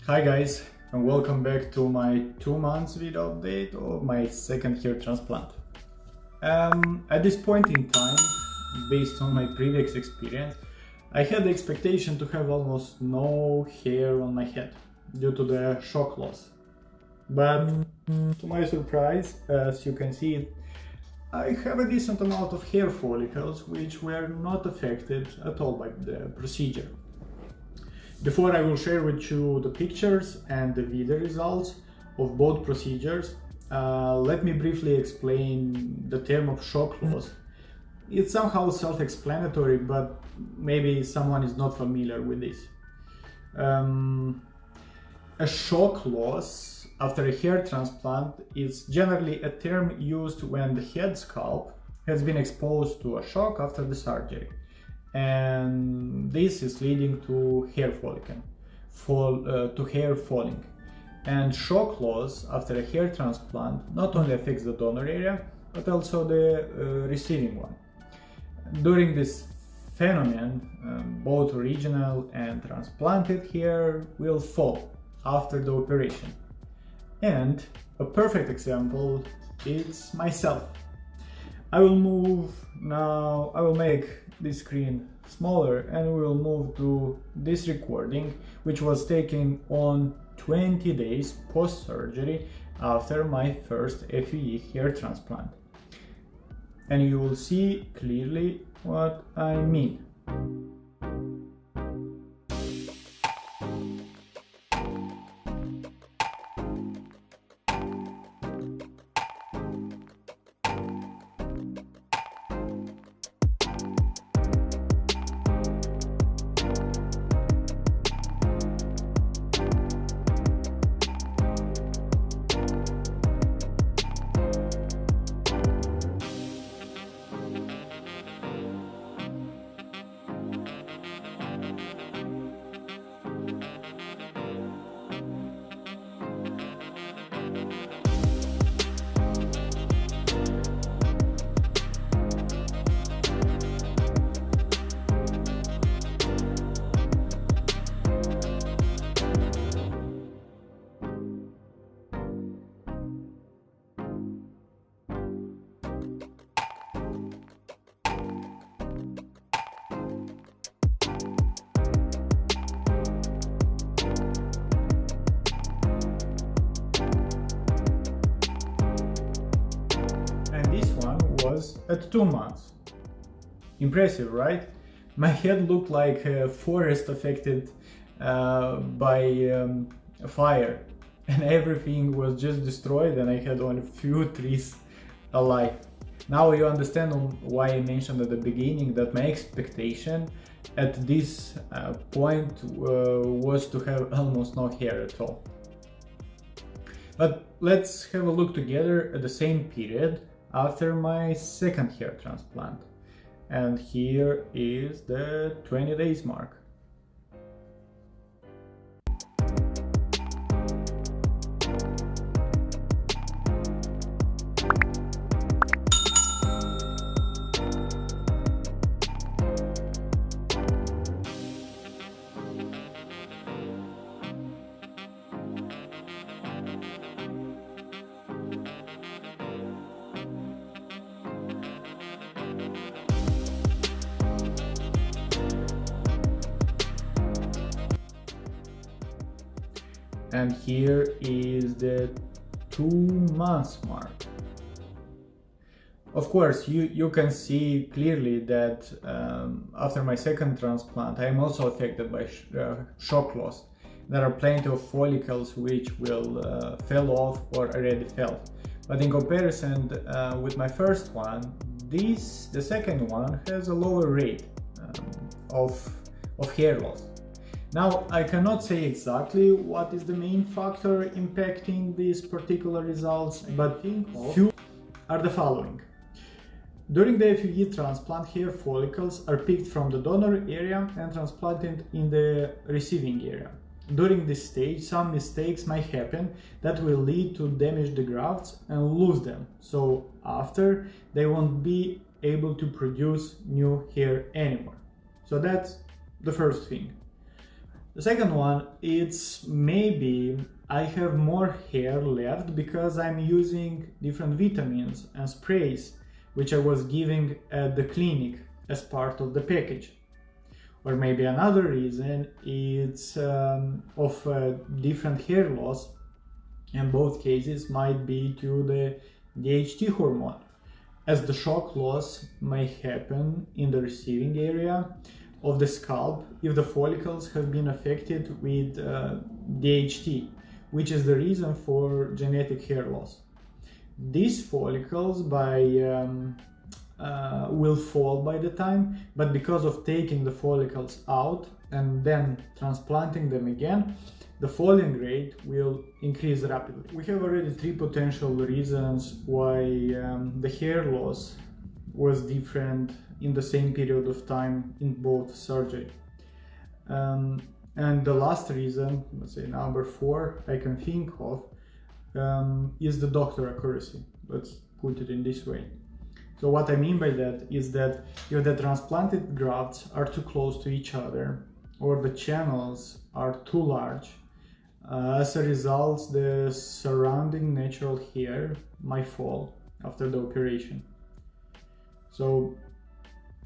Hi guys, and welcome back to my 2 months video update of my second hair transplant. At this point in time, based on my previous experience, I had the expectation to have almost no hair on my head due to the shock loss. But to my surprise, as you can see, I have a decent amount of hair follicles which were not affected at all by the procedure. Before I will share with you the pictures and the video results of both procedures, let me briefly explain the term of shock loss. It's somehow self-explanatory, but maybe someone is not familiar with this. A shock loss after a hair transplant is generally a term used when the head scalp has been exposed to a shock after the surgery. And this is leading to hair falling. And shock loss after a hair transplant not only affects the donor area, but also the receiving one. During this phenomenon, both original and transplanted hair will fall after the operation. And a perfect example is myself. I will make this screen smaller and we will move to this recording, which was taken on 20 days post-surgery after my first FUE hair transplant. And you will see clearly what I mean. Was at 2 months. Impressive, right? My head looked like a forest affected by a fire, and everything was just destroyed and I had only a few trees alive. Now you understand why I mentioned at the beginning that my expectation at this point was to have almost no hair at all. But let's have a look together at the same period after my second hair transplant. And here is the 20 days mark. And here is the 2 months mark. Of course, you can see clearly that after my second transplant, I am also affected by shock loss. There are plenty of follicles which will fell off or already fell. But in comparison with my first one, the second one has a lower rate of hair loss. Now, I cannot say exactly what is the main factor impacting these particular results, but few are the following. During the FUE transplant, hair follicles are picked from the donor area and transplanted in the receiving area. During this stage, some mistakes might happen that will lead to damage the grafts and lose them. So after, they won't be able to produce new hair anymore. So that's the first thing. The second one, it's maybe I have more hair left because I'm using different vitamins and sprays which I was giving at the clinic as part of the package. Or maybe another reason, it's of different hair loss, and both cases might be to the DHT hormone, as the shock loss may happen in the receiving area of the scalp if the follicles have been affected with DHT, which is the reason for genetic hair loss. These follicles will fall by the time, but because of taking the follicles out and then transplanting them again, the falling rate will increase rapidly. We have already 3 potential reasons why the hair loss was different in the same period of time in both surgery. And the last reason, let's say number 4, I can think of, is the doctor accuracy. Let's put it in this way. So what I mean by that is that if the transplanted grafts are too close to each other or the channels are too large, as a result the surrounding natural hair might fall after the operation. So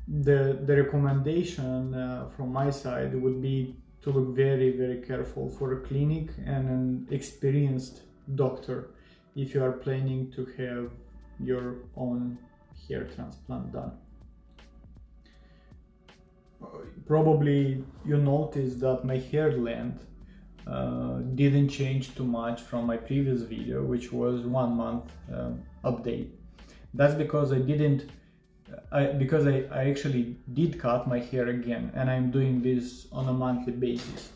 the recommendation from my side would be to look very, very careful for a clinic and an experienced doctor if you are planning to have your own hair transplant done. Probably you noticed that my hair length didn't change too much from my previous video, which was 1 month update. That's because I actually did cut my hair again, and I'm doing this on a monthly basis.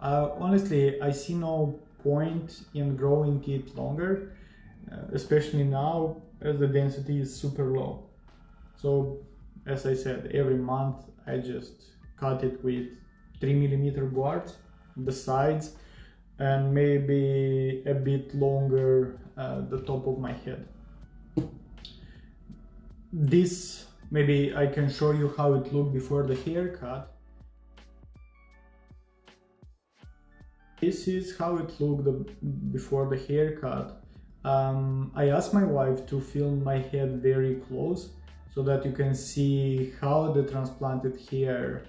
Honestly, I see no point in growing it longer, especially now as the density is super low. So as I said, every month I just cut it with 3mm guards, the sides, and maybe a bit longer the top of my head. This, maybe I can show you how it looked before the haircut. This is how it looked before the haircut. I asked my wife to film my head very close so that you can see how the transplanted hair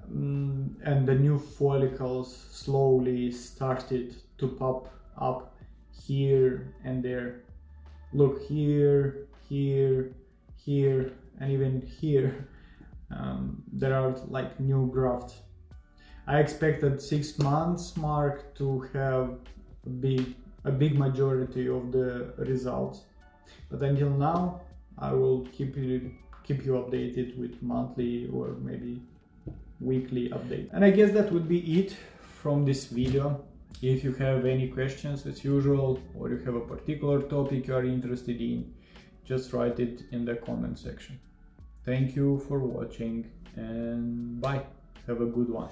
and the new follicles slowly started to pop up here and there. Look, here, here, here, and even here. There are like new grafts. I expected 6 months mark to have a big majority of the results, but until now I will keep you updated with monthly or maybe weekly update. And I guess that would be it from this video. If you have any questions as usual, or you have a particular topic you are interested in, just write it in the comment section. Thank you for watching, and bye. Have a good one.